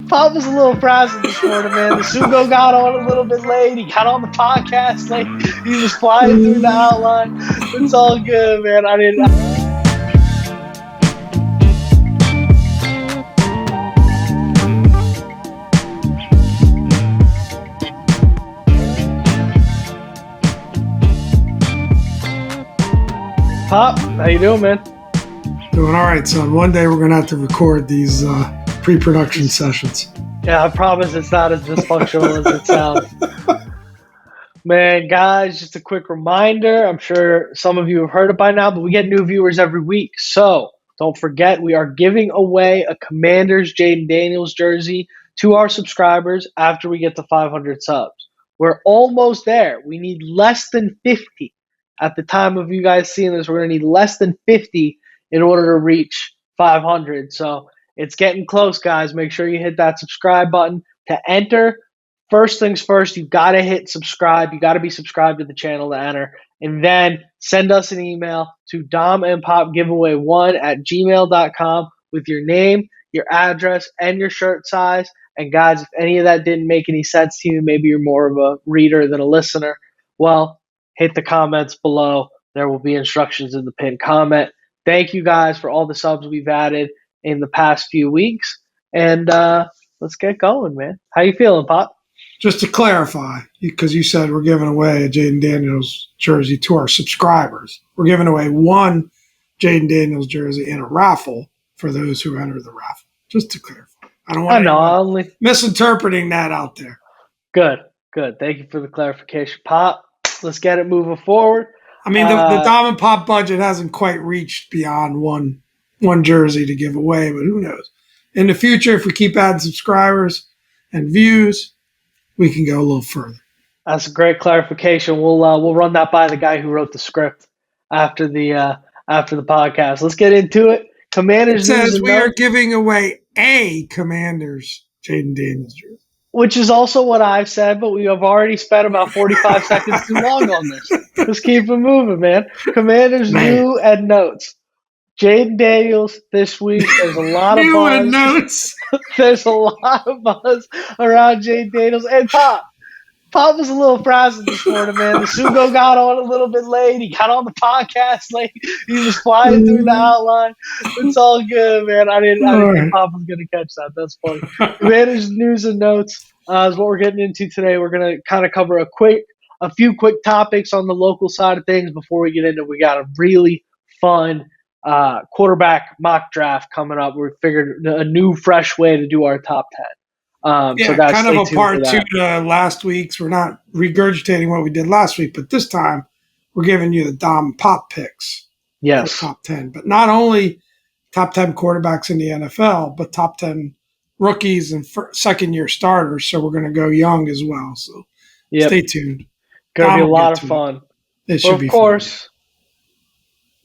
Pop was a little frazzled this morning, man. The Sugo got on a little bit late. He got on the podcast late. He was flying through the outline. It's all good, man. Pop, how you doing, man? Doing all right, son. One day we're going to have to record these pre-production sessions. Yeah, I promise it's not as dysfunctional as it sounds. Man, guys, just a quick reminder. I'm sure some of you have heard it by now, but we get new viewers every week. So don't forget, we are giving away a Commanders Jayden Daniels jersey to our subscribers after we get to 500 subs. We're almost there. We need less than 50. At the time of you guys seeing this, we're going to need less than 50 in order to reach 500. So it's getting close, guys. Make sure you hit that subscribe button to enter. First things first, you've got to hit subscribe. You got to be subscribed to the channel to enter. And then send us an email to domandpopgiveaway1@gmail.com with your name, your address, and your shirt size. And guys, if any of that didn't make any sense to you, maybe you're more of a reader than a listener, well, hit the comments below. There will be instructions in the pinned comment. Thank you guys for all the subs we've added in the past few weeks. And let's get going, man. How you feeling, Pop? Just to clarify, because you said we're giving away a Jayden Daniels jersey to our subscribers. We're giving away one Jayden Daniels jersey in a raffle for those who enter the raffle. Just to clarify. I don't want anyone misinterpreting that out there. Good. Thank you for the clarification, Pop. Let's get it moving forward. I mean, the Dom and Pop budget hasn't quite reached beyond one jersey to give away, but who knows? In the future, if we keep adding subscribers and views, we can go a little further. That's a great clarification. We'll run that by the guy who wrote the script after the podcast. Let's get into it. Commanders it says we are giving away a Commanders Jayden Daniels jersey. Which is also what I've said, but we have already spent about 45 seconds too long on this. Let's keep it moving, man. Commanders new and notes. Jayden Daniels this week. There's a lot of new buzz. And notes. There's a lot of buzz around Jayden Daniels. And Pop was a little frazzled this morning, man. The Sugo got on a little bit late. He got on the podcast late. He was flying through the outline. It's all good, man. I didn't think Pop was going to catch that. That's funny. Commanders news and notes is what we're getting into today. We're going to kind of cover a few quick topics on the local side of things before we get into. We got a really fun quarterback mock draft coming up. We figured a new, fresh way to do our top 10. So that's kind of a part two to last week's. We're not regurgitating what we did last week, but this time we're giving you the Dom Pop picks. Yes. For top 10. But not only top 10 quarterbacks in the NFL, but top 10 rookies and second-year starters. So we're going to go young as well. So stay tuned. Going to be a lot of fun. It should be fun. Of course,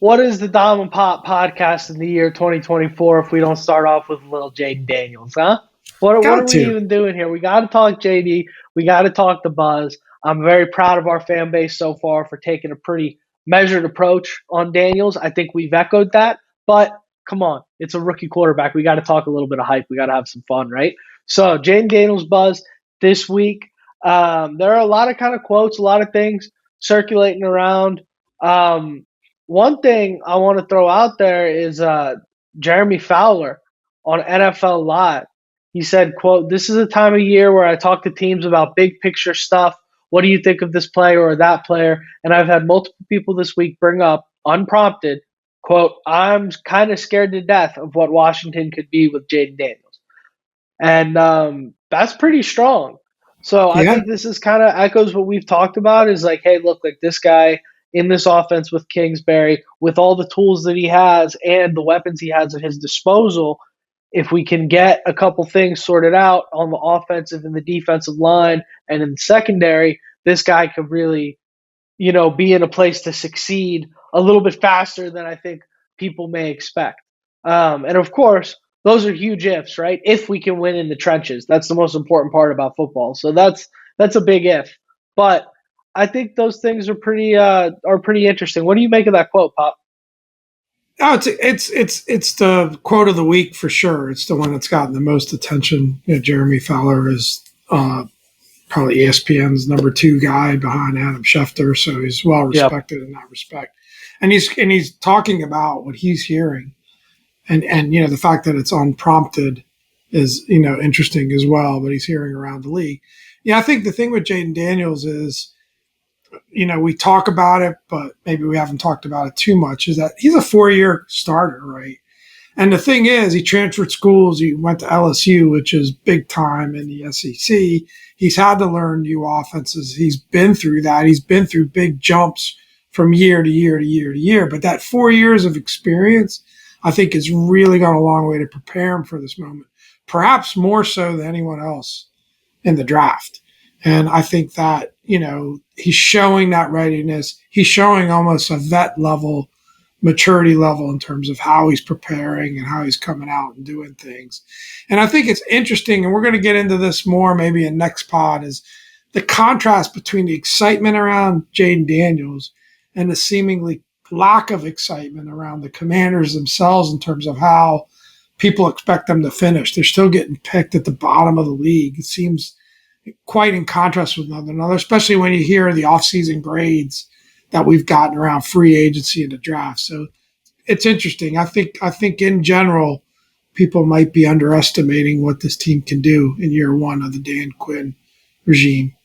what is the Dom and Pop podcast in the year 2024 if we don't start off with a little Jayden Daniels, huh? What are we even doing here? We got to talk JD. We got to talk the buzz. I'm very proud of our fan base so far for taking a pretty measured approach on Daniels. I think we've echoed that. But come on, it's a rookie quarterback. We got to talk a little bit of hype. We got to have some fun, right? So Jayden Daniels buzz this week. There are a lot of kind of quotes, a lot of things circulating around. One thing I want to throw out there is Jeremy Fowler on NFL Live. He said, quote, "This is a time of year where I talk to teams about big picture stuff. What do you think of this player or that player?" And I've had multiple people this week bring up, unprompted, quote, "I'm kind of scared to death of what Washington could be with Jayden Daniels." And that's pretty strong. So I think this is kind of echoes what we've talked about is like, hey, look, like this guy in this offense with Kingsbury, with all the tools that he has and the weapons he has at his disposal, if we can get a couple things sorted out on the offensive and the defensive line and in the secondary, this guy could really, be in a place to succeed a little bit faster than I think people may expect. And of course, those are huge ifs, right? If we can win in the trenches, that's the most important part about football. So that's a big if. But I think those things are pretty interesting. What do you make of that quote, Pop? Oh, it's the quote of the week for sure. It's the one that's gotten the most attention. Jeremy Fowler is probably ESPN's number 2 guy behind Adam Schefter, so he's well Yep. respected in that respect. And he's talking about what he's hearing, and the fact that it's unprompted is interesting as well. But he's hearing around the league. Yeah, I think the thing with Jayden Daniels is, we talk about it, but maybe we haven't talked about it too much. Is that he's a 4-year starter, right? And the thing is, he transferred schools. He went to LSU, which is big time in the SEC. He's had to learn new offenses. He's been through that. He's been through big jumps from year to year to year to year. But that 4 years of experience, I think, has really gone a long way to prepare him for this moment, perhaps more so than anyone else in the draft. And I think that, he's showing that readiness. He's showing almost a vet level, maturity level in terms of how he's preparing and how he's coming out and doing things. And I think it's interesting, and we're going to get into this more maybe in next pod, is the contrast between the excitement around Jayden Daniels and the seemingly lack of excitement around the Commanders themselves in terms of how people expect them to finish. They're still getting picked at the bottom of the league. It seems quite in contrast with one another, especially when you hear the offseason grades that we've gotten around free agency and the draft. So it's interesting. I think in general, people might be underestimating what this team can do in year one of the Dan Quinn regime.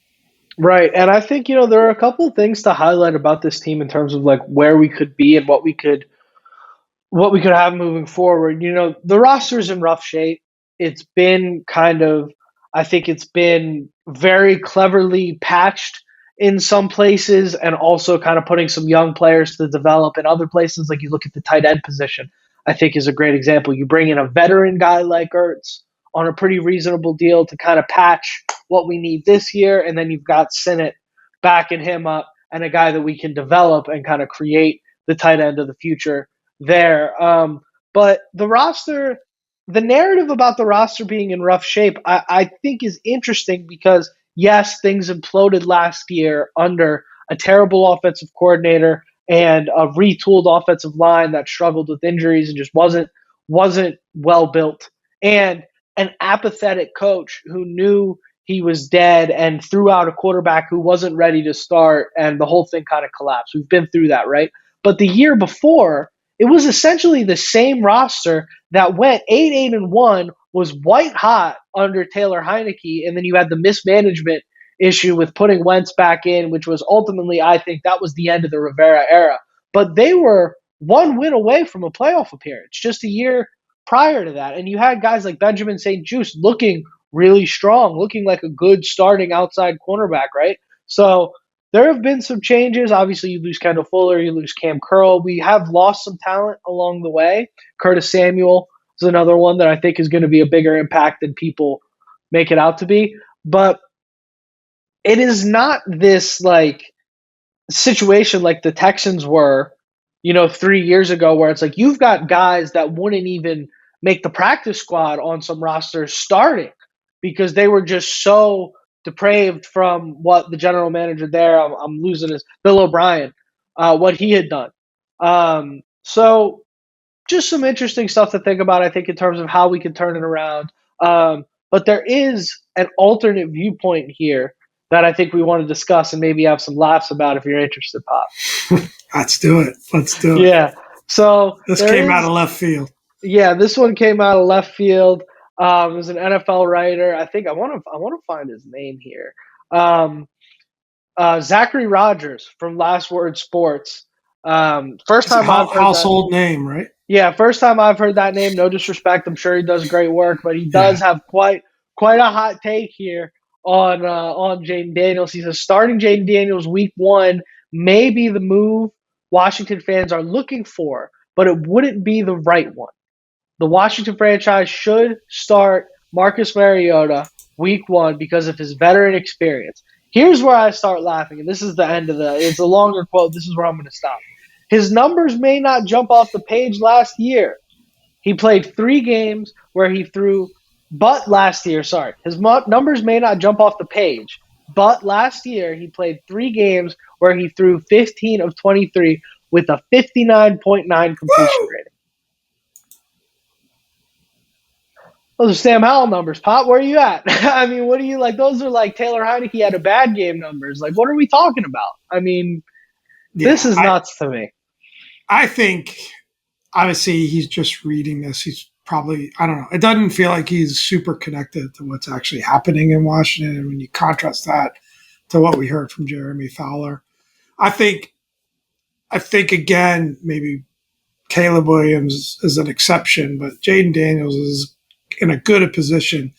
Right. And I think, there are a couple of things to highlight about this team in terms of like where we could be and what we could have moving forward. The roster's in rough shape. It's been I think it's been very cleverly patched in some places and also kind of putting some young players to develop in other places. Like you look at the tight end position, I think is a great example. You bring in a veteran guy like Ertz on a pretty reasonable deal to kind of patch what we need this year. And then you've got Sinnott backing him up and a guy that we can develop and kind of create the tight end of the future there. But the narrative about the roster being in rough shape, I think is interesting because, yes, things imploded last year under a terrible offensive coordinator and a retooled offensive line that struggled with injuries and just wasn't well built, and an apathetic coach who knew he was dead and threw out a quarterback who wasn't ready to start, and the whole thing kind of collapsed. We've been through that, right? But the year before, it was essentially the same roster that went 8-1, was white hot under Taylor Heineke, and then you had the mismanagement issue with putting Wentz back in, which was ultimately, I think, that was the end of the Rivera era. But they were one win away from a playoff appearance just a year prior to that. And you had guys like Benjamin St. Juste looking really strong, looking like a good starting outside cornerback, right? So there have been some changes. Obviously, you lose Kendall Fuller, you lose Cam Curl. We have lost some talent along the way. Curtis Samuel is another one that I think is going to be a bigger impact than people make it out to be. But it is not this like situation like the Texans were, 3 years ago, where it's like you've got guys that wouldn't even make the practice squad on some rosters starting because they were just so depraved from what the general manager there, I'm losing his Bill O'Brien, what he had done. So just some interesting stuff to think about, I think, in terms of how we can turn it around. But there is an alternate viewpoint here that I think we want to discuss and maybe have some laughs about if you're interested, Pop. Let's do it. Yeah. So this came out of left field. Yeah, this one came out of left field. It was an NFL writer. I think I want to find his name here. Zachary Rogers from Last Word Sports. First time I've heard household name, right? Yeah, first time I've heard that name. No disrespect, I'm sure he does great work, but he does have quite a hot take here on Jayden Daniels. He says starting Jayden Daniels week 1 may be the move Washington fans are looking for, but it wouldn't be the right one. The Washington franchise should start Marcus Mariota week 1 because of his veteran experience. Here's where I start laughing, and this is the end of it's a longer quote. This is where I'm going to stop. His numbers may not jump off the page last year. He played 3 games where he threw, but last year, sorry, his numbers may not jump off the page, but last year he played 3 games where he threw 15 of 23 with a 59.9 completion Woo! rating. Those are Sam Howell numbers, Pop. Where are you at? I mean, what do you like? Those are like Taylor Heineke had a bad game numbers. Like, what are we talking about? I mean, this Yeah, is nuts to me. I think obviously he's just reading this. He's probably, I don't know. It doesn't feel like he's super connected to what's actually happening in Washington. And when you contrast that to what we heard from Jeremy Fowler, I think again, maybe Caleb Williams is an exception, but Jayden Daniels is in a good a position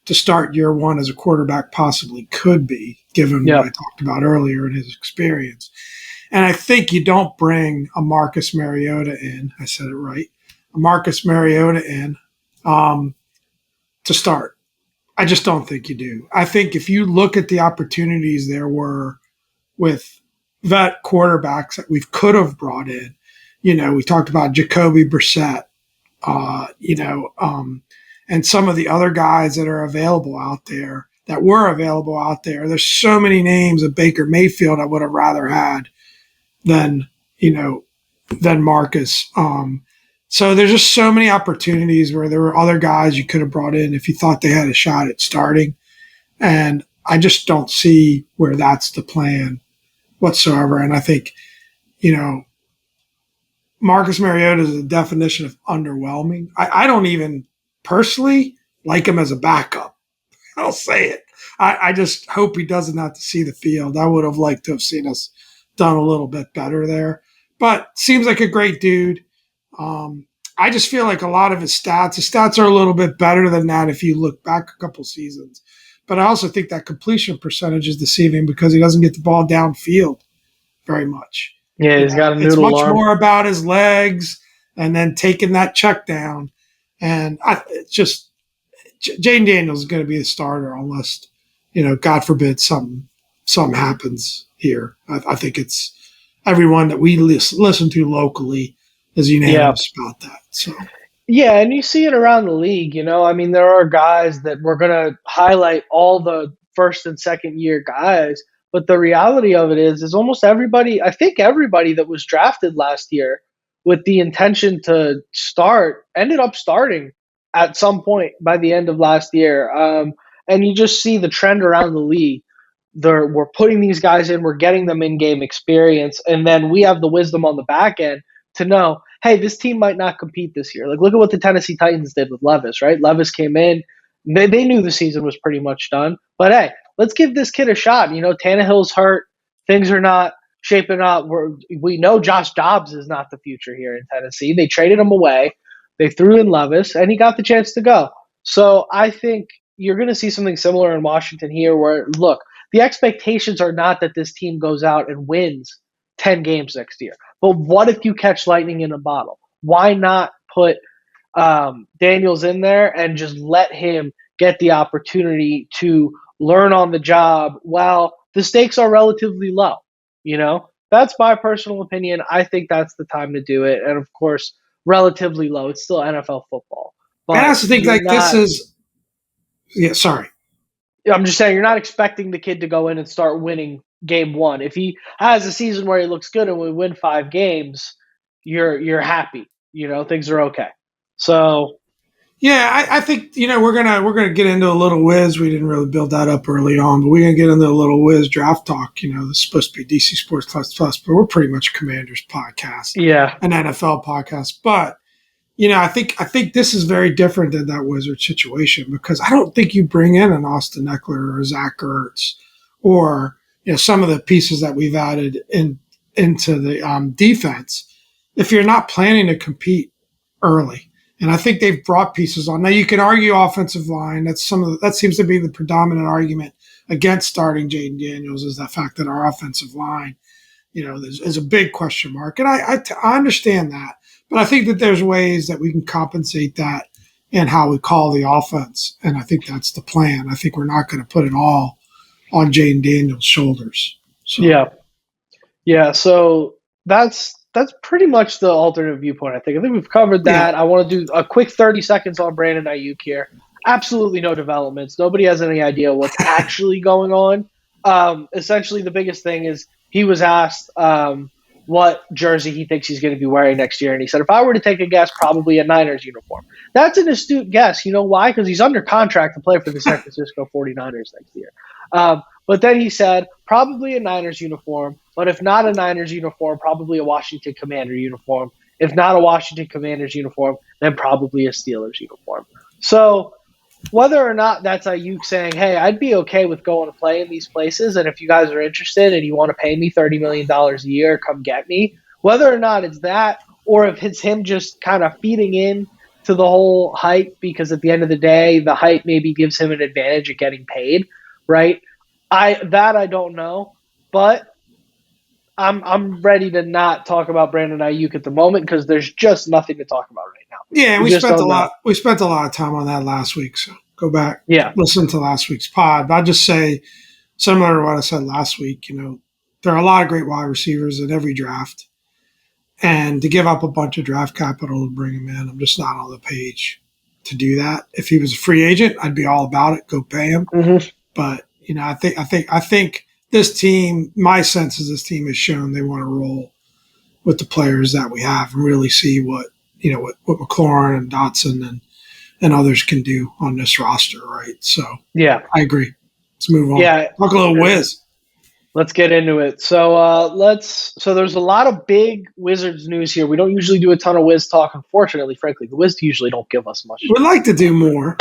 to start year one as a quarterback possibly could be, given what I talked about earlier in his experience. And I think you don't bring a Marcus Mariota in. I said it right. A Marcus Mariota in to start. I just don't think you do. I think if you look at the opportunities there were with vet quarterbacks that we could have brought in, we talked about Jacoby Brissett, and some of the other guys that are available out there that were available out there. There's so many names of Baker Mayfield I would have rather had than Marcus. So there's just so many opportunities where there were other guys you could have brought in if you thought they had a shot at starting. And I just don't see where that's the plan whatsoever. And I think, Marcus Mariota is the definition of underwhelming. I don't even personally like him as a backup. I'll say it. I just hope he doesn't have to see the field. I would have liked to have seen us done a little bit better there. But seems like a great dude. I just feel like a lot of his stats are a little bit better than that if you look back a couple seasons. But I also think that completion percentage is deceiving because he doesn't get the ball downfield very much. Yeah, he's got a noodle It's much arm. more about his legs and then taking that check down. And it's just Jayden Daniels is going to be the starter unless, God forbid something happens here. I think it's everyone that we listen to locally is unanimous about that. So. Yeah, and you see it around the league, I mean, there are guys that we're going to highlight all the first and second year guys, but the reality of it is almost everybody, I think everybody that was drafted last year with the intention to start ended up starting at some point by the end of last year. And you just see the trend around the league. We're putting these guys in, we're getting them in-game experience, and then we have the wisdom on the back end to know, hey, this team might not compete this year. Like, look at what the Tennessee Titans did with Levis, right? Levis came in. They knew the season was pretty much done. But, hey, let's give this kid a shot. Tannehill's hurt. Things are not shaping up. We know Josh Dobbs is not the future here in Tennessee. They traded him away. They threw in Levis, and he got the chance to go. So I think you're going to see something similar in Washington here where, look, the expectations are not that this team goes out and wins 10 games next year. But what if you catch lightning in a bottle? Why not put Daniels in there and just let him get the opportunity to learn on the job while the stakes are relatively low? That's my personal opinion. I think that's the time to do it. And of course, relatively low. It's still NFL football. But I also think this is – yeah, sorry. I'm just saying you're not expecting the kid to go in and start winning game one. If he has a season where he looks good and we win 5 games, you're happy. Things are okay. So yeah, I think we're gonna get into a little whiz. We didn't really build that up early on, but we're gonna get into a little whiz draft talk. This is supposed to be DC Sports Plus, but we're pretty much a Commanders podcast, an NFL podcast. But I think this is very different than that Wizard situation because I don't think you bring in an Austin Eckler or Zach Ertz or some of the pieces that we've added into the defense if you're not planning to compete early. And I think they've brought pieces on. Now you can argue offensive line. That seems to be the predominant argument against starting Jayden Daniels is the fact that our offensive line, is a big question mark. And I understand that. But I think that there's ways that we can compensate that in how we call the offense. And I think that's the plan. I think we're not going to put it all on Jayden Daniels' shoulders. So. Yeah. So that's pretty much the alternate viewpoint. I think we've covered that. I want to do a quick 30 seconds on Brandon Ayuk here. Absolutely no developments. Nobody has any idea what's actually going on. Essentially, the biggest thing is he was asked what jersey he thinks he's going to be wearing next year. And he said, if I were to take a guess, probably a Niners uniform. That's an astute guess. You know why? Because he's under contract to play for the San Francisco 49ers next year. But then he said, probably a Niners uniform, but if not a Niners uniform, probably a Washington Commander uniform. If not a Washington Commanders uniform, then probably a Steelers uniform. So whether or not that's Ayuk saying, hey, I'd be okay with going to play in these places, and if you guys are interested and you want to pay me $30 million a year, come get me. Whether or not it's that, or if it's him just kind of feeding in to the whole hype, because at the end of the day, the hype maybe gives him an advantage at getting paid, right? I don't know, but I'm ready to not talk about Brandon Ayuk at the moment because there's just nothing to talk about right now. Yeah, we spent a lot. We spent a lot of time on that last week. So go back, listen to last week's pod. But I'll just say, similar to what I said last week, there are a lot of great wide receivers in every draft, and to give up a bunch of draft capital to bring him in, I'm just not on the page to do that. If he was a free agent, I'd be all about it. Go pay him. Mm-hmm. But I think this team, my sense is this team has shown they want to roll with the players that we have and really see what McLaurin and Dotson and others can do on this roster, right? So yeah, I agree. Let's move on. Yeah, talk a little Wiz. Let's get into it. So there's a lot of big Wizards news here. We don't usually do a ton of Wiz talk, unfortunately. Frankly, the Wiz usually don't give us much. We'd like to do more.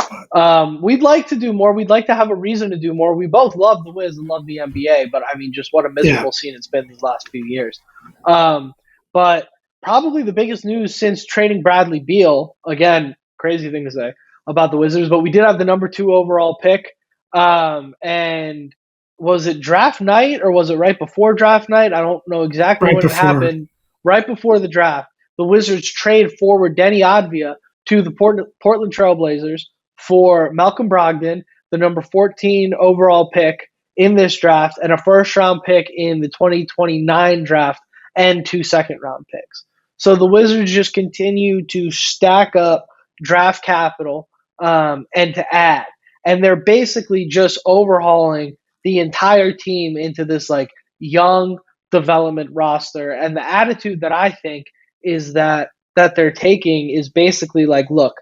We'd like to do more. We'd like to have a reason to do more. We both love the Wiz and love the NBA, but I mean, just what a miserable scene it's been these last few years. But probably the biggest news since trading Bradley Beal, again, crazy thing to say about the Wizards, but we did have the number 2 overall pick, and was it draft night or was it right before draft night? I don't know exactly when it happened. Right before the draft, the Wizards trade forward Denny Advia to the Portland Trailblazers for Malcolm Brogdon, the number 14 overall pick in this draft, and a first-round pick in the 2029 draft, and 2 second-round picks. So the Wizards just continue to stack up draft capital and to add. And they're basically just overhauling the entire team into this like young development roster. And the attitude that I think is that they're taking is basically like, look,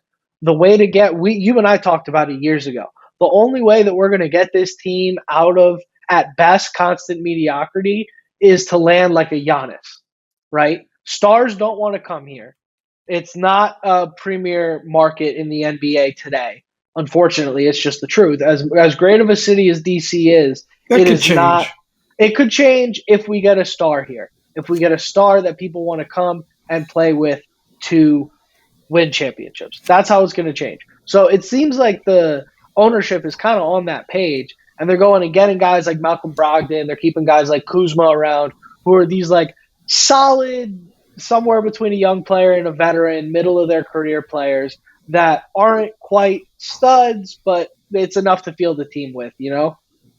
the way to get you and I talked about it years ago. The only way that we're going to get this team out of at best constant mediocrity is to land like a Giannis, right? Stars don't want to come here. It's not a premier market in the NBA today. Unfortunately, it's just the truth. As great of a city as DC is, it is change. Not. It could change if we get a star here. If we get a star that people want to come and play with to win championships, that's how it's going to change. So it seems like the ownership is kind of on that page, and they're going and getting guys like Malcolm Brogdon. They're keeping guys like Kuzma around, who are these like solid, somewhere between a young player and a veteran, middle of their career players that aren't quite studs, but it's enough to field the team with, they're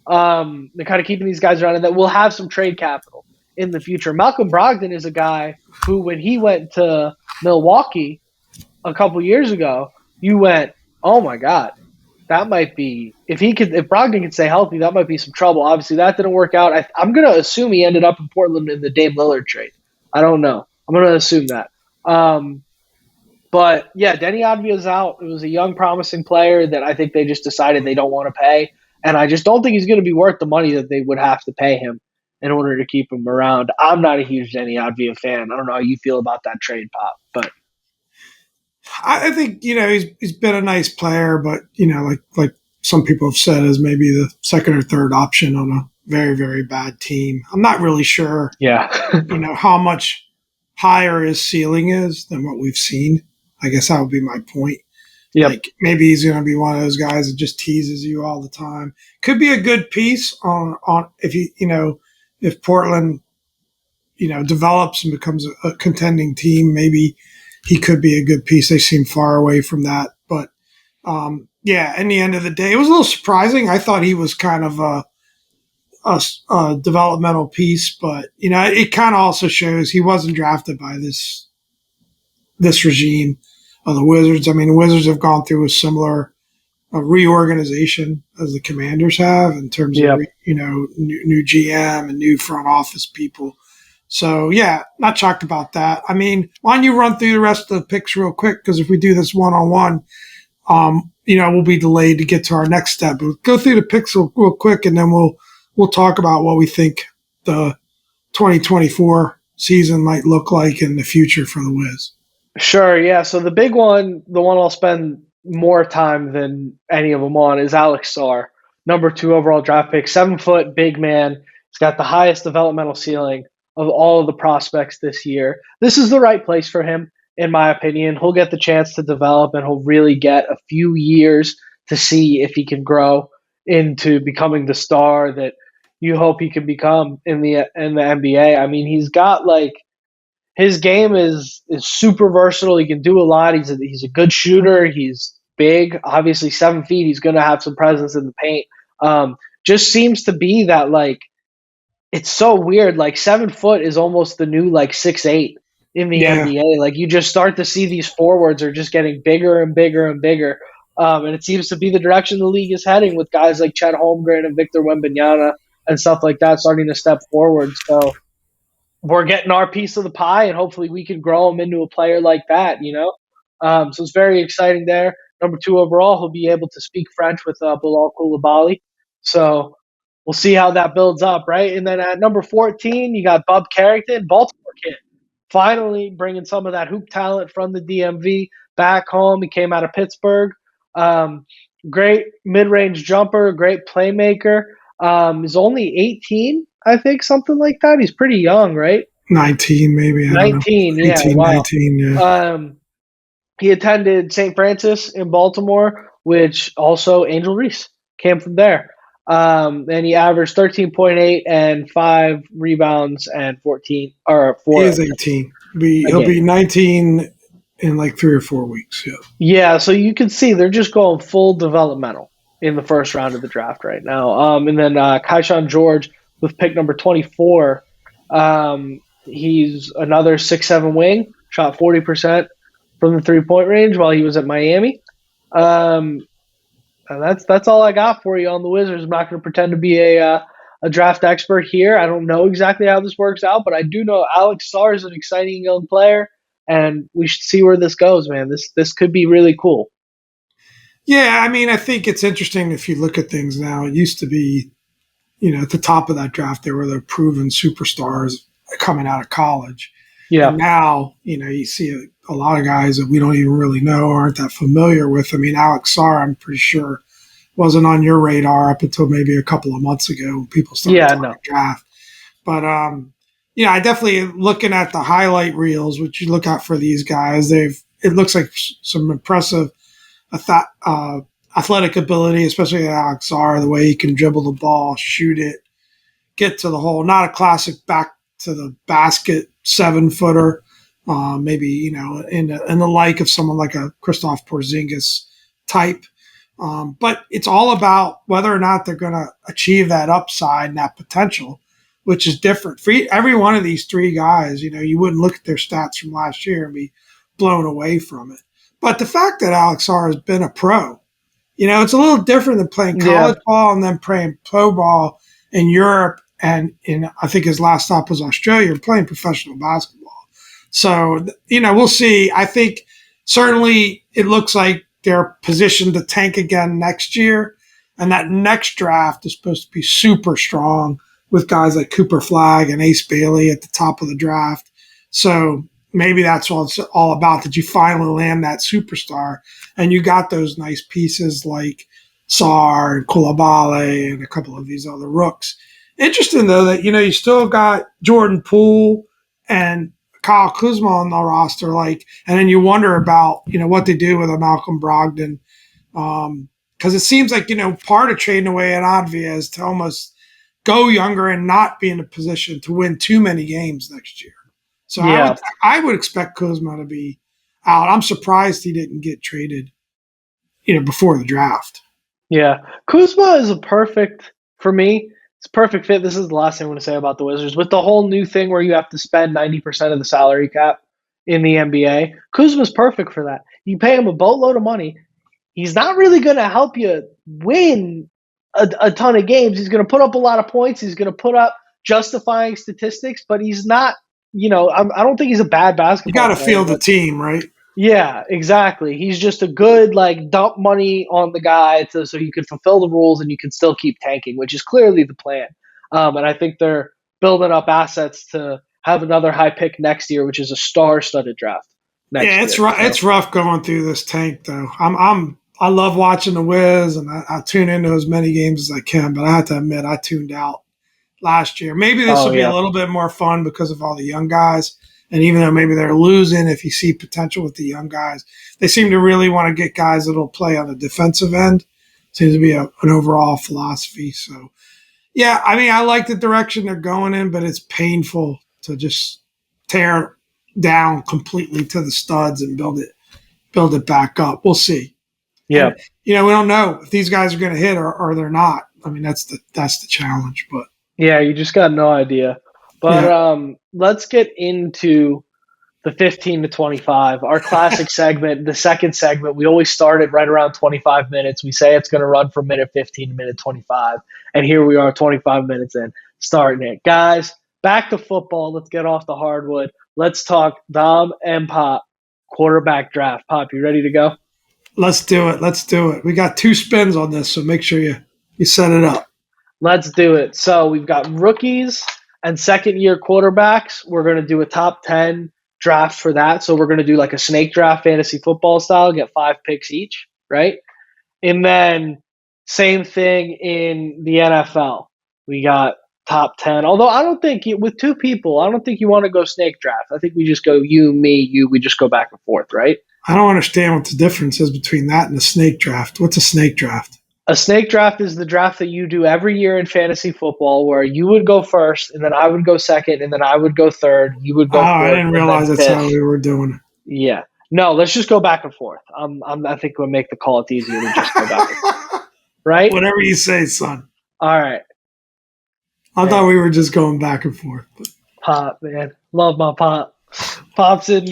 kind of keeping these guys around and that will have some trade capital in the future. Malcolm Brogdon is a guy who, when he went to Milwaukee a couple years ago, you went, oh my God, that might be, if Brogdon could stay healthy, that might be some trouble. Obviously that didn't work out. I'm going to assume he ended up in Portland in the Dame Lillard trade. I don't know. I'm going to assume that. But yeah, Denny Advia's out. It was a young, promising player that I think they just decided they don't want to pay. And I just don't think he's going to be worth the money that they would have to pay him in order to keep him around. I'm not a huge Denny Advia fan. I don't know how you feel about that trade, Pop, but I think, he's been a nice player, but, like some people have said, is maybe the second or third option on a very, very bad team. I'm not really sure, how much higher his ceiling is than what we've seen. I guess that would be my point. Yep. Like maybe he's going to be one of those guys that just teases you all the time. Could be a good piece on if if Portland, develops and becomes a contending team. Maybe he could be a good piece. They seem far away from that, but in the end of the day, it was a little surprising. I thought he was kind of a developmental piece, but it kind of also shows he wasn't drafted by this regime of the Wizards. I mean, the Wizards have gone through a similar reorganization as the Commanders have in terms of new GM and new front office people. So, yeah, not shocked about that. I mean, why don't you run through the rest of the picks real quick? Because if we do this one-on-one, we'll be delayed to get to our next step. But go through the picks real quick, and then we'll talk about what we think the 2024 season might look like in the future for the Wiz. Sure, yeah. So the big one, the one I'll spend more time than any of them on, is Alex Sarr, number 2 overall draft pick, 7-foot, big man. He's got the highest developmental ceiling of all of the prospects this year. This is the right place for him, in my opinion. He'll get the chance to develop, and he'll really get a few years to see if he can grow into becoming the star that you hope he can become in the NBA. I mean, he's got his game is super versatile. He can do a lot. He's a good shooter. He's big. Obviously, 7 feet. He's going to have some presence in the paint. Just seems to be that it's so weird. 7 foot is almost the new 6'8" in the NBA. You just start to see these forwards are just getting bigger and bigger and bigger. And it seems to be the direction the league is heading with guys like Chet Holmgren and Victor Wembanyama and stuff like that starting to step forward. So we're getting our piece of the pie, and hopefully we can grow him into a player like that, So it's very exciting there. Number 2 overall, he'll be able to speak French with Bilal Coulibaly. So we'll see how that builds up, right? And then at number 14, you got Bub Carrington, Baltimore kid. Finally bringing some of that hoop talent from the DMV back home. He came out of Pittsburgh. Great mid-range jumper, great playmaker. He's only 18, I think, something like that. He's pretty young, right? 19, maybe. 19, yeah. 18, wow. 19, yeah. He attended St. Francis in Baltimore, which also Angel Reese came from there. And he averaged 13.8 and 5 rebounds and 14 or 4. He is 18. He'll be 19 in 3 or 4 weeks. Yeah. Yeah. So you can see they're just going full developmental in the first round of the draft right now. And then Kaishan George with pick number 24. He's another 6'7" wing, shot 40% from the 3-point range while he was at Miami. And that's all I got for you on the Wizards. I'm not going to pretend to be a draft expert here. I don't know exactly how this works out, but I do know Alex Sarr is an exciting young player, and we should see where this goes, man. This could be really cool. Yeah, I mean, I think it's interesting if you look at things now. It used to be, at the top of that draft, there were the proven superstars coming out of college. Yeah. And now, you see a lot of guys that we don't even really know or aren't that familiar with. I mean, Alex Sarr, I'm pretty sure, wasn't on your radar up until maybe a couple of months ago when people started talking draft. But, I definitely looking at the highlight reels, which you look at for these guys, it looks like some impressive athletic ability, especially Alex Sarr, the way he can dribble the ball, shoot it, get to the hole. Not a classic back to the basket 7-footer, maybe in the like of someone like a Kristaps Porzingis type. But it's all about whether or not they're going to achieve that upside and that potential, which is different for every one of these 3 guys. You wouldn't look at their stats from last year and be blown away from it. But the fact that Alex Sarr has been a pro, it's a little different than playing college ball and then playing pro ball in Europe. And I think his last stop was Australia, playing professional basketball. So, we'll see. I think certainly it looks like they're positioned to tank again next year. And that next draft is supposed to be super strong with guys like Cooper Flagg and Ace Bailey at the top of the draft. So maybe that's what it's all about, that you finally land that superstar. And you got those nice pieces like Sarr and Coulibaly and a couple of these other rooks. Interesting, though, that, you still got Jordan Poole and Kyle Kuzma on the roster, and then you wonder about, what they do with a Malcolm Brogdon. Because it seems like, part of trading away an Advia is to almost go younger and not be in a position to win too many games next year. So I would expect Kuzma to be out. I'm surprised he didn't get traded, before the draft. Yeah. Kuzma is for me, it's a perfect fit. This is the last thing I want to say about the Wizards. With the whole new thing where you have to spend 90% of the salary cap in the NBA, Kuzma's perfect for that. You pay him a boatload of money. He's not really going to help you win a ton of games. He's going to put up a lot of points. He's going to put up justifying statistics, but he's not. I don't think he's a bad You basketball got to player. feel the team, right? Yeah, exactly. He's just a good dump money on the guy so you can fulfill the rules and you can still keep tanking, which is clearly the plan. And I think they're building up assets to have another high pick next year, which is a star-studded draft next year. It's rough. So. It's rough going through this tank, though. I love watching the Wiz, and I tune into as many games as I can. But I have to admit, I tuned out last year. Maybe this will be a little bit more fun because of all the young guys. And even though maybe they're losing, if you see potential with the young guys, they seem to really want to get guys that will play on the defensive end. Seems to be an overall philosophy. So, yeah, I mean, I like the direction they're going in, but it's painful to just tear down completely to the studs and build it back up. We'll see. Yeah. And, we don't know if these guys are going to hit or they're not. I mean, that's the challenge. But yeah, you just got no idea. But let's get into the 15 to 25, our classic segment, the second segment. We always start it right around 25 minutes. We say it's going to run from minute 15 to minute 25. And here we are 25 minutes in, starting it. Guys, back to football. Let's get off the hardwood. Let's talk Dom and Pop quarterback draft. Pop, you ready to go? Let's do it. We got 2 spins on this, so make sure you set it up. Let's do it. So we've got rookies and second-year quarterbacks. We're going to do a top 10 draft for that. So we're going to do like a snake draft, fantasy football style, get 5 picks each, right? And then same thing in the NFL. We got top 10. Although I don't think with 2 people, I don't think you want to go snake draft. I think we just go you, me, you. We just go back and forth, right? I don't understand what the difference is between that and a snake draft. What's a snake draft? A snake draft is the draft that you do every year in fantasy football where you would go first, and then I would go second, and then I would go third. You would go fourth. I didn't realize that's how we were doing it. Yeah. No, let's just go back and forth. I think we'll make the call. It's easier to just go back and forth. Right? Whatever you say, son. All right. I thought we were just going back and forth. Pop, man. Love my Pop. Pop's in.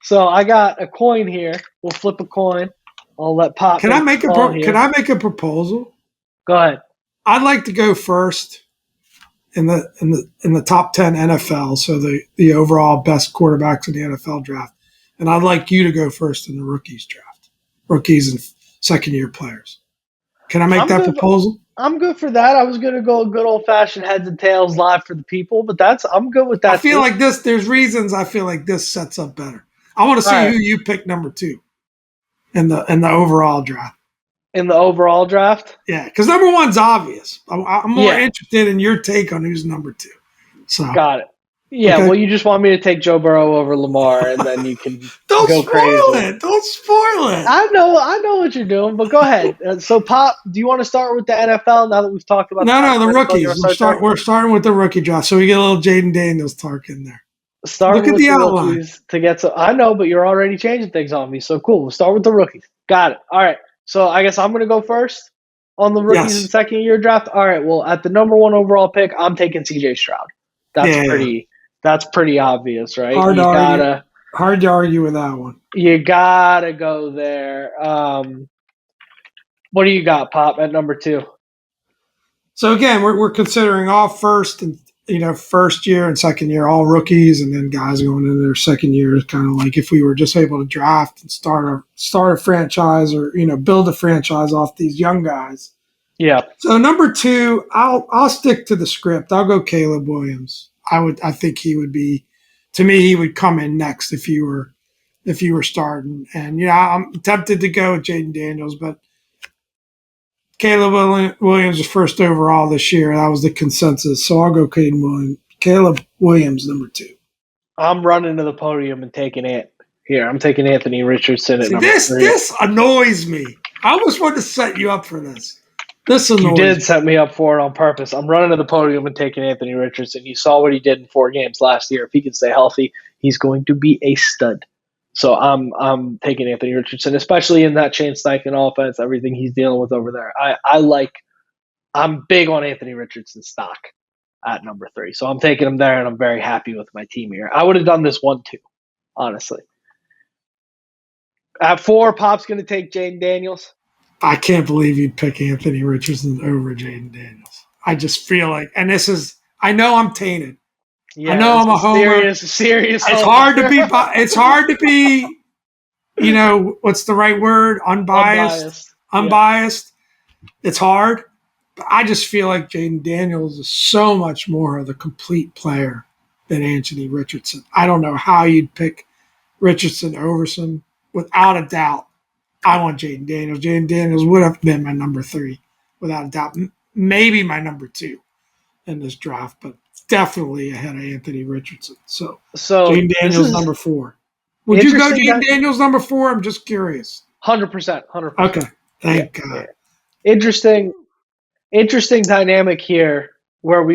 So I got a coin here. We'll flip a coin. I'll let Pop. Can I make a proposal? Go ahead. I'd like to go first in the top 10 NFL, so the overall best quarterbacks in the NFL draft, and I'd like you to go first in the rookies draft, rookies and second-year players. Can I make that proposal? I'm good for that. I was going to go good old-fashioned heads and tails live for the people, but I'm good with that. I feel like this. There's reasons I feel like this sets up better. I want to see who you pick number 2. In the overall draft. In the overall draft? Yeah, because number 1's obvious. I'm more interested in your take on who's number 2. So got it. Yeah, okay. Well, you just want me to take Joe Burrow over Lamar, and then you can Don't go crazy. Don't spoil it. I know what you're doing, but go ahead. So, Pop, do you want to start with the NFL now that we've talked about? No, the rookies. We're starting with the rookie draft, so we get a little Jayden Daniels talk in there. Look at the outline to get to. I know, but you're already changing things on me. So cool. We'll start with the rookies. Got it. All right. So I guess I'm going to go first on the rookies in the second year draft. All right. Well, at the number 1 overall pick, I'm taking CJ Stroud. That's pretty obvious, right? Hard to argue with that one. You gotta go there. What do you got, Pop, at number 2? So again, we're considering all first year and second year, all rookies, and then guys going into their second year is kind of like if we were just able to draft and start a franchise or build a franchise off these young guys. Yeah. So number 2, I'll stick to the script. I'll go Caleb Williams. I think he would be, to me, he would come in next if you were starting. And I'm tempted to go with Jayden Daniels, but Caleb Williams was first overall this year. That was the consensus. So I'll go Caleb Williams, number 2. I'm running to the podium and taking it. Here, I'm taking Anthony Richardson at number 3. This annoys me. I almost wanted to set you up for this. You did set me up for it on purpose. I'm running to the podium and taking Anthony Richardson. You saw what he did in 4 games last year. If he can stay healthy, he's going to be a stud. So I'm taking Anthony Richardson, especially in that Shane Steichen offense, everything he's dealing with over there. I'm big on Anthony Richardson stock at number 3. So I'm taking him there, and I'm very happy with my team here. I would have done this 1-2, honestly. At 4, Pop's going to take Jayden Daniels. I can't believe you'd pick Anthony Richardson over Jayden Daniels. I just feel like, and I know I'm tainted. Yeah, I know I'm a homer. Serious. It's homer. hard to be. It's hard to be. What's the right word? Unbiased. Unbiased. Yeah. It's hard. But I just feel like Jayden Daniels is so much more of the complete player than Anthony Richardson. I don't know how you'd pick Richardson over some. Without a doubt, I want Jayden Daniels. Jayden Daniels would have been my number 3, without a doubt. Maybe my number 2 in this draft, but definitely ahead of Anthony Richardson. So Jayden Daniels number 4. Would you go Jayden Daniels number 4? I'm just curious. 100%. Okay, thank God. Yeah. Interesting dynamic here where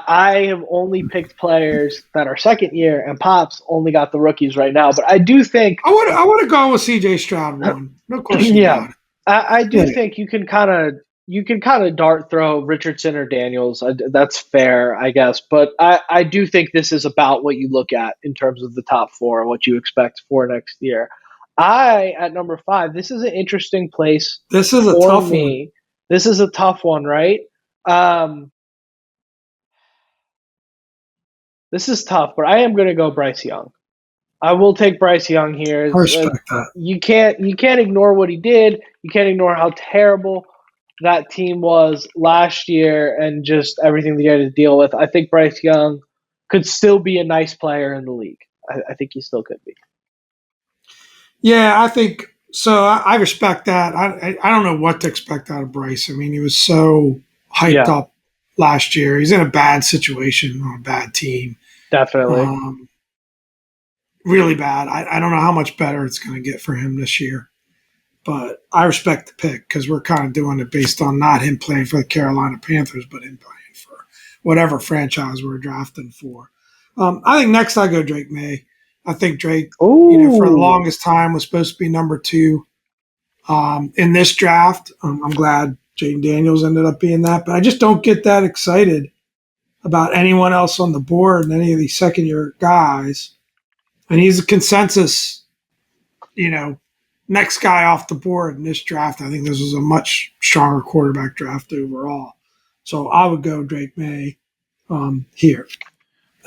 I have only picked players that are second year, and Pop's only got the rookies right now. But I do think I would have gone with C.J. Stroud 1. No question about it. I do think you can kind of dart throw Richardson or Daniels. That's fair, I guess. But I do think this is about what you look at in terms of the top 4 and what you expect for next year. At number 5, this is an interesting place. This is a tough one. This is a tough one, right? This is tough, but I am going to go Bryce Young. I will take Bryce Young here. I respect that. You can't ignore what he did. You can't ignore how terrible that team was last year and just everything they had to deal with. I think Bryce Young could still be a nice player in the league. I think he still could be. Yeah, I think so. I respect that. I don't know what to expect out of Bryce. I mean, he was so hyped up last year. He's in a bad situation on a bad team. Definitely. Really bad. I don't know how much better it's going to get for him this year. But I respect the pick because we're kind of doing it based on not him playing for the Carolina Panthers, but him playing for whatever franchise we're drafting for. I think next I go Drake May. I think Drake, for the longest time was supposed to be number 2 in this draft. I'm glad Jayden Daniels ended up being that, but I just don't get that excited about anyone else on the board and any of these second-year guys. And he's a consensus, next guy off the board in this draft. I think this was a much stronger quarterback draft overall. So I would go Drake May here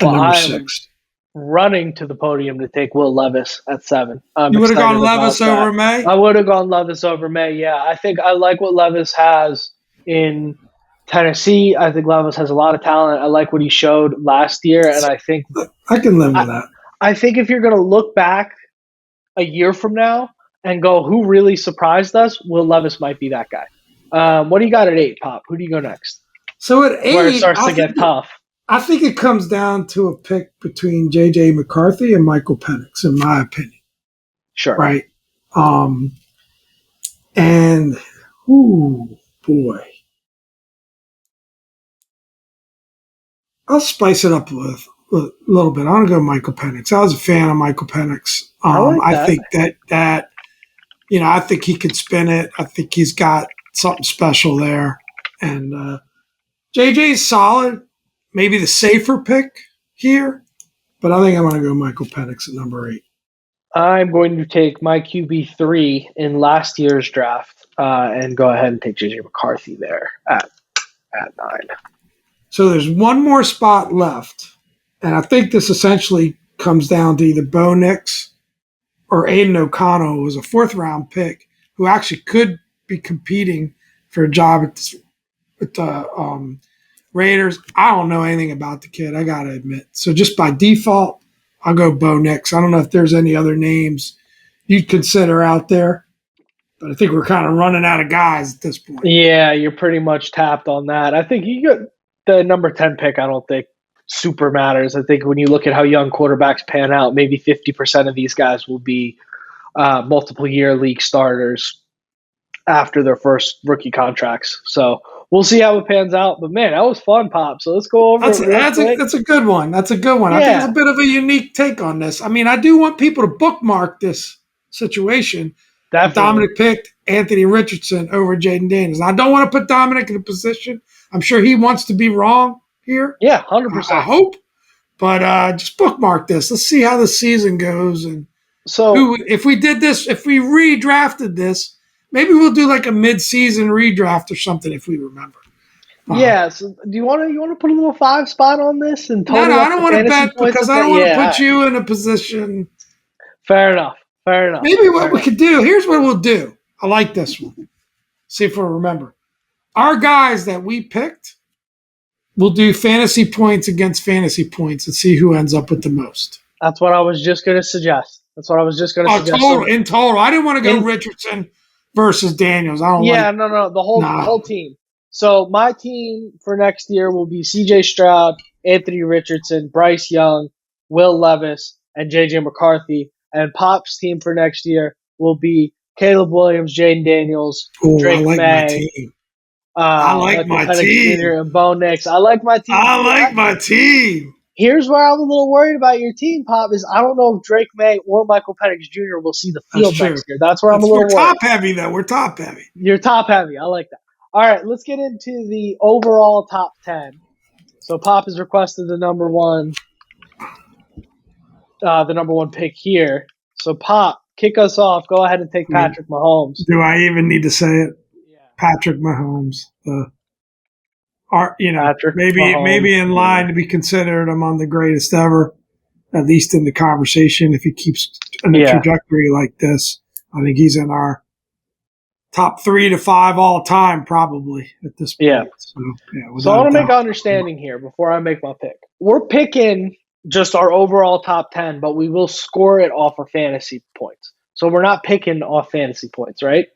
at number 6. Running to the podium to take Will Levis at 7. You would have gone Levis over May? I would have gone Levis over May, yeah. I think I like what Levis has in Tennessee. I think Levis has a lot of talent. I like what he showed last year, and I think I can live with that. I think if you're going to look back a year from now and go, who really surprised us, Will Levis might be that guy. What do you got at 8, Pop? Who do you go next? So at 8, where it starts to get tough. I think it comes down to a pick between J.J. McCarthy and Michael Penix, in my opinion. Sure. Right? And, boy. I'll spice it up with a little bit. I'm going to go Michael Penix. I was a fan of Michael Penix. I think that I think he could spin it. I think he's got something special there. And JJ's solid. Maybe the safer pick here. But I think I'm going to go Michael Penix at number 8. I'm going to take my QB3 in last year's draft and go ahead and take JJ McCarthy there at 9. So there's one more spot left. And I think this essentially comes down to either Bo Nix or Aiden O'Connell, who was a 4th-round pick, who actually could be competing for a job at the Raiders. I don't know anything about the kid, I got to admit. So just by default, I'll go Bo Nix. I don't know if there's any other names you'd consider out there, but I think we're kind of running out of guys at this point. Yeah, you're pretty much tapped on that. I think you got the number 10 pick, I don't think super matters. I think when you look at how young quarterbacks pan out, maybe 50% of these guys will be multiple-year league starters after their first rookie contracts. So we'll see how it pans out. But, man, that was fun, Pop. So let's go over That's a good one. That's a good one. Yeah. I think it's a bit of a unique take on this. I mean, I do want people to bookmark this situation. Definitely. Dominic picked Anthony Richardson over Jayden Daniels. I don't want to put Dominic in a position. I'm sure he wants to be wrong here. Yeah, 100%. I hope. But just bookmark this. Let's see how the season goes. And so if we did this, if we redrafted this, maybe we'll do like a mid-season redraft or something if we remember. Yeah. So do you want to put a little 5 spot on this and No, total I up don't the want to fantasy bet points? because I don't want to put you in a position. Fair enough. Fair enough. Maybe what we could do. Here's what we'll do. I like this one. See if we'll remember. Our guys that we picked, we'll do fantasy points against fantasy points and see who ends up with the most. That's what I was just going to suggest. Total in total. I didn't want to go Richardson versus Daniels. I don't like. No. The whole team. So my team for next year will be C.J. Stroud, Anthony Richardson, Bryce Young, Will Levis, and J.J. McCarthy. And Pop's team for next year will be Caleb Williams, Jayden Daniels, Drake May. I like my team. Jr. and Bo Nix. I like my team. Here's where I'm a little worried about your team, Pop, is I don't know if Drake May or Michael Penix Jr. will see the field next year. That's where I'm a little worried. We're top heavy, though. We're top heavy. You're top heavy. I like that. All right, let's get into the overall top 10. So Pop has requested the number one pick here. So Pop, kick us off. Go ahead and take Patrick Mahomes. Do I even need to say it? Yeah. Patrick Mahomes. Maybe in line to be considered among the greatest ever, at least in the conversation. If he keeps on a trajectory like this, I think he's in our top 3 to 5 all time, probably at this point. Yeah. So I want to make an understanding here before I make my pick. We're picking just our overall top 10, but we will score it off of fantasy points. So we're not picking off fantasy points, right?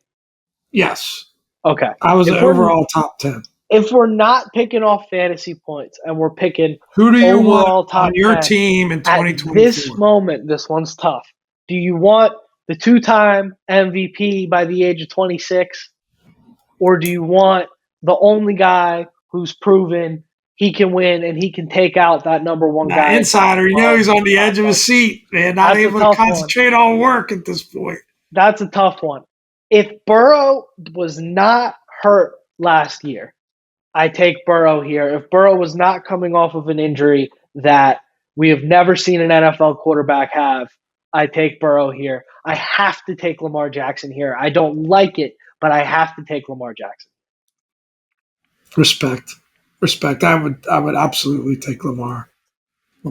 Yes. Okay. I was overall top 10. If we're not picking off fantasy points and we're picking who do you want on your team in 2024? At this moment, this one's tough. Do you want the 2-time MVP by the age of 26? Or do you want the only guy who's proven he can win and he can take out that number one guy? Insider, he's on the edge of his seat, man. Not able to concentrate on work at this point. That's a tough one. If Burrow was not hurt last year, I take Burrow here. If Burrow was not coming off of an injury that we have never seen an NFL quarterback have, I take Burrow here. I have to take Lamar Jackson here. I don't like it, but I have to take Lamar Jackson. Respect. I would absolutely take Lamar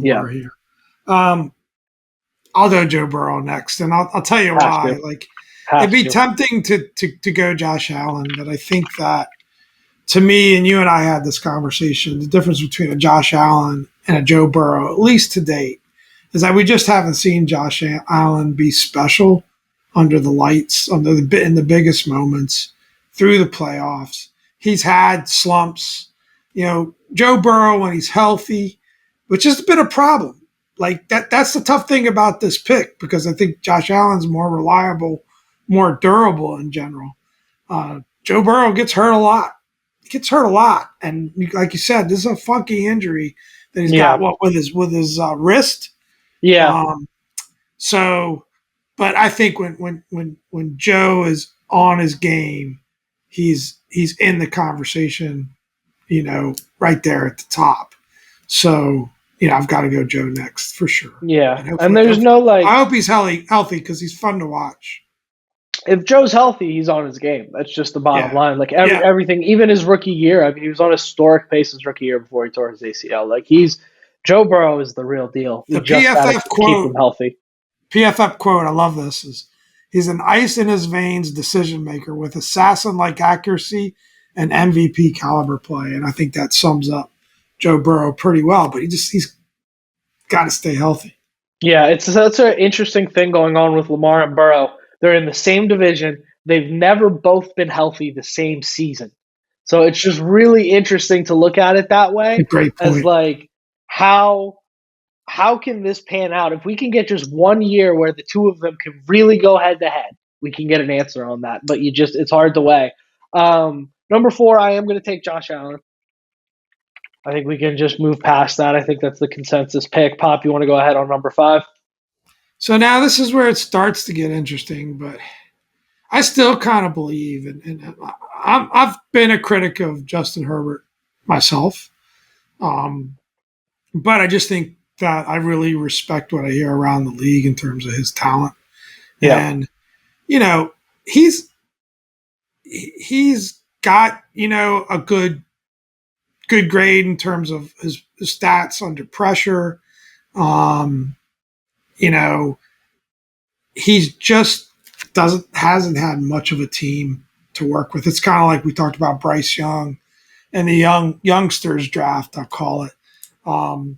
here. I'll go Joe Burrow next, and I'll tell you why. It'd be tempting to go Josh Allen, but I think that, to me, and you and I had this conversation, the difference between a Josh Allen and a Joe Burrow, at least to date, is that we just haven't seen Josh Allen be special under the lights, in the biggest moments through the playoffs. He's had slumps. Joe Burrow, when he's healthy, which has been a problem. That's the tough thing about this pick, because I think Josh Allen's more reliable, more durable in general. Joe Burrow gets hurt a lot. And like you said, this is a funky injury that he's got with his wrist. Yeah. But I think when Joe is on his game, he's in the conversation, right there at the top. So, I've got to go Joe next for sure. Yeah. And there's no I hope he's healthy because he's fun to watch. If Joe's healthy, he's on his game. That's just the bottom line. Everything, even his rookie year, I mean, he was on a historic pace his rookie year before he tore his ACL. Joe Burrow is the real deal. We just got to keep him healthy. PFF quote, I love this, he's an ice in his veins decision maker with assassin-like accuracy and MVP caliber play. And I think that sums up Joe Burrow pretty well, but he's got to stay healthy. Yeah, that's an interesting thing going on with Lamar and Burrow. They're in the same division. They've never both been healthy the same season. So it's just really interesting to look at it that way. Great point. As how can this pan out? If we can get just 1 year where the two of them can really go head to head, we can get an answer on that. But it's hard to weigh. Number 4, I am going to take Josh Allen. I think we can just move past that. I think that's the consensus pick. Pop, you want to go ahead on number 5? So now this is where it starts to get interesting, but I still kind of believe, and I've been a critic of Justin Herbert myself, but I just think that I really respect what I hear around the league in terms of his talent. Yeah. And, he's got, a good good grade in terms of his stats under pressure. He's just hasn't had much of a team to work with. It's kind of like we talked about Bryce Young and the youngsters draft, I'll call it. I'll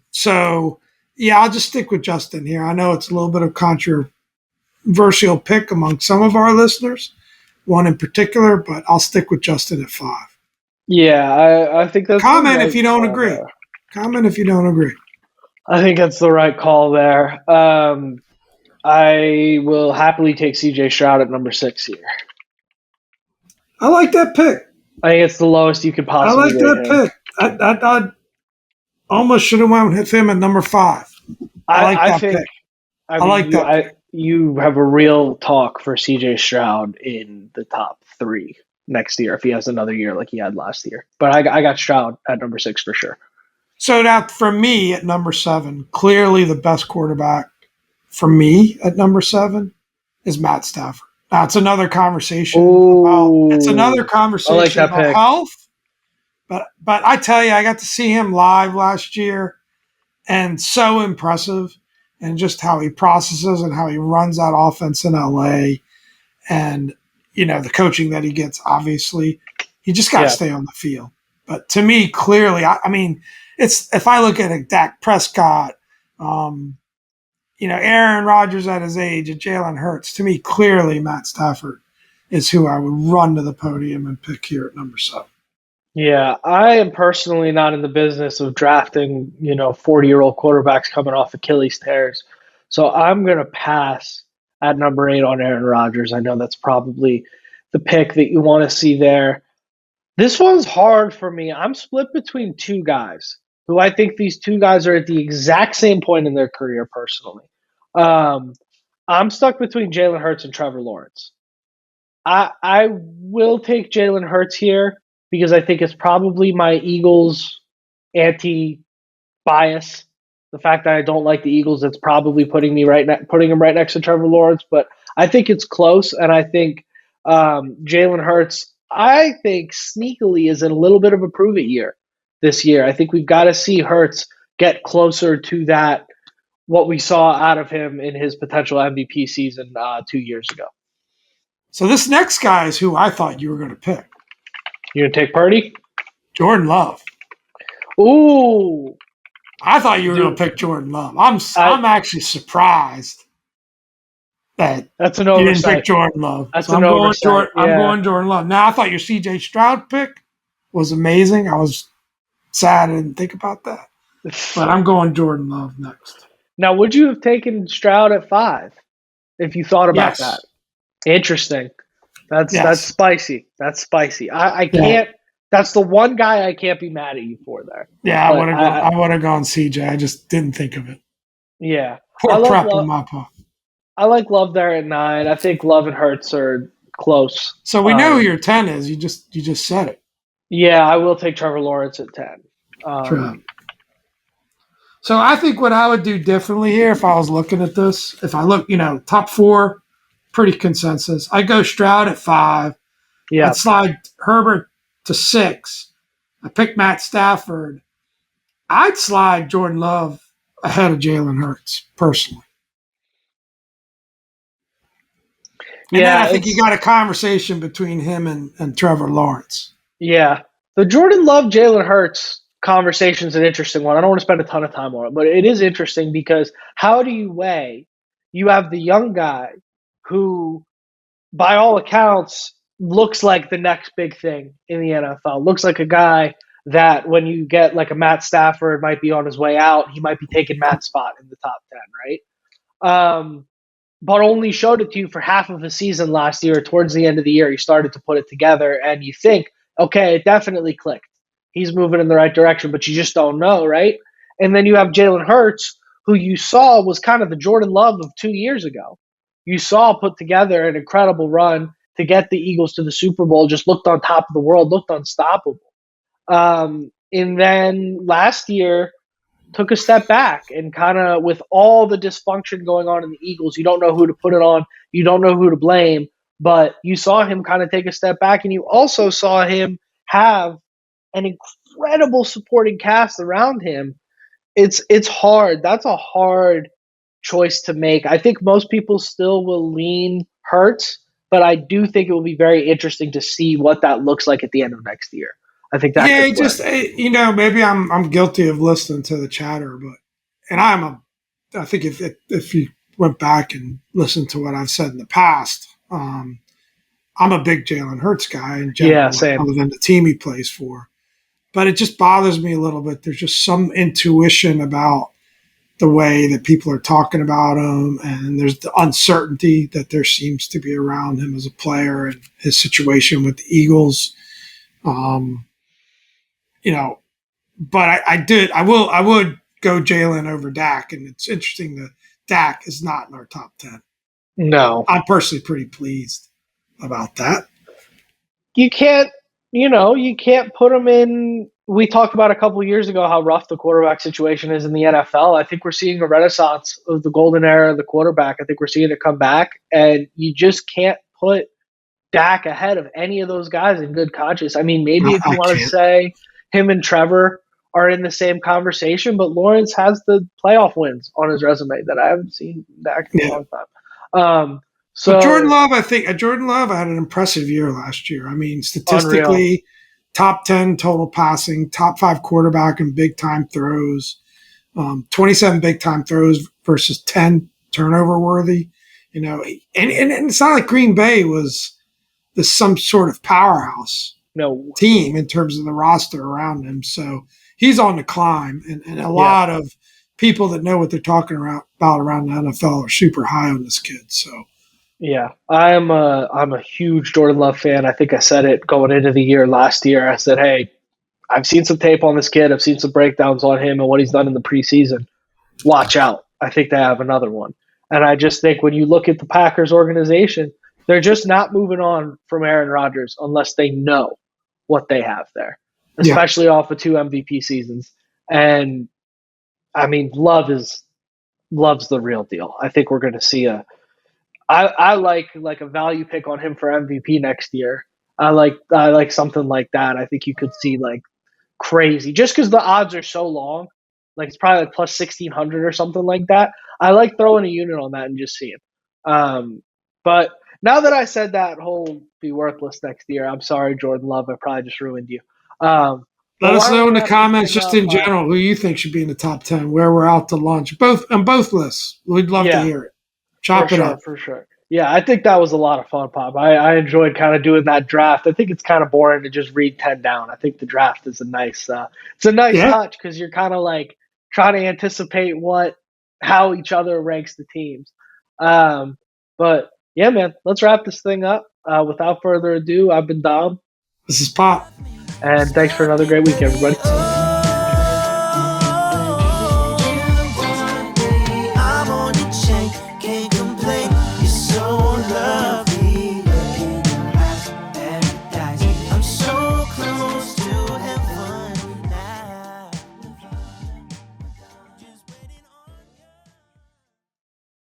just stick with Justin here. I know it's a little bit of controversial pick among some of our listeners, one in particular, but I'll stick with Justin at 5. Yeah, I think that's comment if you don't agree. Comment if you don't agree. I think that's the right call there. I will happily take C.J. Stroud at number 6 here. I like that pick. I think it's the lowest you could possibly. I like that pick. I almost should have went with him at number 5. I like that pick. I like that. You have a real talk for C.J. Stroud in the top 3 next year if he has another year like he had last year. But I got Stroud at number 6 for sure. So now for me at number 7, clearly the best quarterback for me at number 7 is Matt Stafford. Now it's another conversation about health. But I tell you, I got to see him live last year, and so impressive, and just how he processes and how he runs that offense in LA, and the coaching that he gets. Obviously, he just got to stay on the field. But to me, clearly, I mean, it's if I look at a Dak Prescott, Aaron Rodgers at his age, and Jalen Hurts, to me, clearly Matt Stafford is who I would run to the podium and pick here at number 7. Yeah, I am personally not in the business of drafting, 40-year-old quarterbacks coming off Achilles tears. So I'm going to pass at number 8 on Aaron Rodgers. I know that's probably the pick that you want to see there. This one's hard for me. I'm split between 2 guys who I think these 2 guys are at the exact same point in their career personally. I'm stuck between Jalen Hurts and Trevor Lawrence. I will take Jalen Hurts here because I think it's probably my Eagles anti-bias. The fact that I don't like the Eagles, that's probably putting him right next to Trevor Lawrence. But I think it's close, and I think Jalen Hurts, I think sneakily is in a little bit of a prove-it year this year. I think we've got to see Hurts get closer to that, what we saw out of him in his potential MVP season 2 years ago. So this next guy is who I thought you were going to pick. You're going to take Purdy? Jordan Love. Ooh. I thought you were going to pick Jordan Love. I'm actually surprised that that's an you didn't pick Jordan Love. That's an oversight. I'm going Jordan Love. Now, I thought your C.J. Stroud pick was amazing. I was sad I didn't think about that. But I'm going Jordan Love next. Now, would you have taken Stroud at 5 if you thought about that? Interesting. That's spicy. That's spicy. I can't. That's the one guy I can't be mad at you for there. Yeah, I would have gone CJ. I just didn't think of it. Yeah. Poor prep on my part. I like Love there at 9. I think Love and Hurts are close. So we know who your 10 is. You just said it. Yeah, I will take Trevor Lawrence at 10. True. So I think what I would do differently here if I was looking at this, if I look, top 4, pretty consensus. I go Stroud at 5. Yeah. I'd slide Herbert to 6. I pick Matt Stafford. I'd slide Jordan Love ahead of Jalen Hurts, personally. And then I think you got a conversation between him and Trevor Lawrence. Yeah. The Jordan Love, Jalen Hurts conversation is an interesting one. I don't want to spend a ton of time on it, but it is interesting because how do you weigh? You have the young guy who, by all accounts, looks like the next big thing in the NFL. Looks like a guy that when you get like a Matt Stafford might be on his way out, he might be taking Matt's spot in the top 10, right? But only showed it to you for half of the season last year. Towards the end of the year, you started to put it together and you think, okay, it definitely clicked. He's moving in the right direction, but you just don't know, right? And then you have Jalen Hurts, who you saw was kind of the Jordan Love of 2 years ago. You saw put together an incredible run to get the Eagles to the Super Bowl, just looked on top of the world, looked unstoppable. And then last year took a step back and kind of with all the dysfunction going on in the Eagles, you don't know who to put it on. You don't know who to blame, but you saw him kind of take a step back and you also saw him have an incredible supporting cast around him. It's hard. That's a hard choice to make. I think most people still will lean Hurts, but I do think it will be very interesting to see what that looks like at the end of next year. I think that Yeah, could flip. maybe I'm guilty of listening to the chatter, but and I think if you went back and listened to what I've said in the past, I'm a big Jalen Hurts guy in Yeah, general, same. other than the team he plays for. But it just bothers me a little bit. There's just some intuition about the way that people are talking about him, and there's the uncertainty that there seems to be around him as a player and his situation with the Eagles. Um, you know, but I would go Jalen over Dak, and it's interesting that Dak is not in our top 10. No. I'm personally pretty pleased about that. You can't, you can't put him in. We talked about a couple of years ago how rough the quarterback situation is in the NFL. I think we're seeing a renaissance of the golden era of the quarterback. I think we're seeing it come back, and you just can't put Dak ahead of any of those guys in good conscience. I mean, maybe if you I want to can't. say him and Trevor are in the same conversation, but Lawrence has the playoff wins on his resume that I haven't seen Dak in a Yeah. long time. But Jordan So Love, I think Jordan Love had an impressive year last year. I mean, unreal. statistically, top 10 total passing, top 5 quarterback in big time throws, 27 big time throws versus 10 turnover worthy. And it's not like Green Bay was some sort of powerhouse No, team in terms of the roster around him. So he's on the climb, and a yeah. lot of people that know what they're talking about around the NFL are super high on this kid. So Yeah, I'm a huge Jordan Love fan. I think I said it going into the year last year. I said, "Hey, I've seen some tape on this kid. I've seen some breakdowns on him and what he's done in the preseason. Watch out. I think they have another one." And I just think when you look at the Packers organization, they're just not moving on from Aaron Rodgers unless they know what they have there, yeah, especially off of 2 MVP seasons. And I mean, Love's the real deal. I think we're going to see I like a value pick on him for MVP next year. I like something like that. I think you could see like crazy just because the odds are so long. Like it's probably like plus 1,600 or something like that. I like throwing a unit on that and just seeing. But now that I said that whole be worthless next year, I'm sorry, Jordan Love. I probably just ruined you. But let us why don't know we in the wrap this comments, thing just up? in general, who you think should be in the top 10, where we're out to lunch, on both lists. We'd love to Yeah, hear it. for Chop it sure, up. for sure. Yeah, I think that was a lot of fun, Pop. I enjoyed kind of doing that draft. I think it's kind of boring to just read 10 down. I think the draft is it's a nice Yeah, touch because you're kind of like trying to anticipate how each other ranks the teams. But yeah, man, let's wrap this thing up. Without further ado, I've been Dom, this is Pop. and thanks for another great week, everybody.